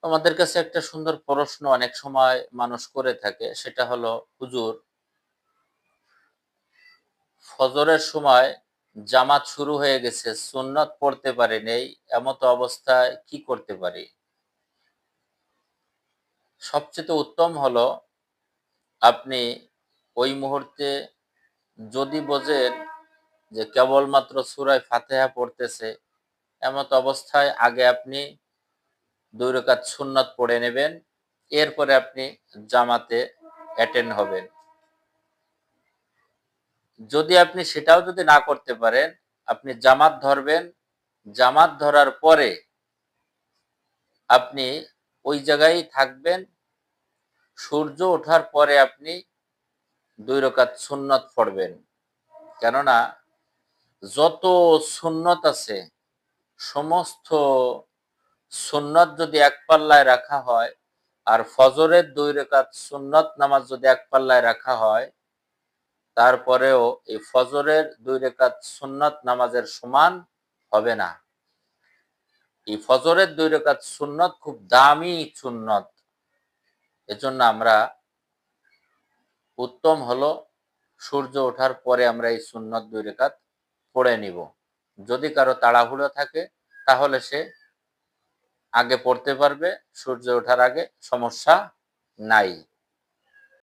আমাদের কাছে একটা সুন্দর প্রশ্ন অনেক সময় মানুষ করে থাকে, সেটা হলো, হুজুর, ফজরের সময় জামাত শুরু হয়ে গেছে, সুন্নত পড়তে পারি নেই, এমত অবস্থায় কি করতে পারি? সবচেয়ে উত্তম হলো আপনি ওই মুহূর্তে যদি বোঝেন যে কেবলমাত্র সূরা ফাতিহা পড়তেছে, এমত অবস্থায় আগে আপনি ২ রাকাত সুন্নত পড়ে নেবেন, এরপরে আপনি জামাতে অ্যাটেন্ড হবেন। যদি আপনি সেটাও যদি না করতে পারেন, আপনি জামাত ধরবেন। জামাত ধরার পরে আপনি ওই জায়গায় থাকবেন। সূর্য ওঠার পরে আপনি ২ রাকাত সুন্নত পড়বেন। কেননা যত সুন্নত আছে, সমস্ত সুন্নত যদি এক পাল্লায় রাখা হয়, আর ফজরের ২ রাকাত সুন্নত নামাজ যদি এক পাল্লায় রাখা হয়, তারপরেও এই ফজরের ২ রাকাত সুন্নত নামাজের সমান হবে না। এই ফজরের ২ রাকাত সুন্নত খুব দামি সুন্নত। এজন্য আমরা উত্তম হলো সূর্য ওঠার পরে আমরা এই সুন্নত ২ রাকাত পড়ে নিব। যদি কারো তাড়াহুড়ো থাকে তাহলে সে আগে পড়তে পারবে, সূর্য ওঠার আগে সমস্যা নাই।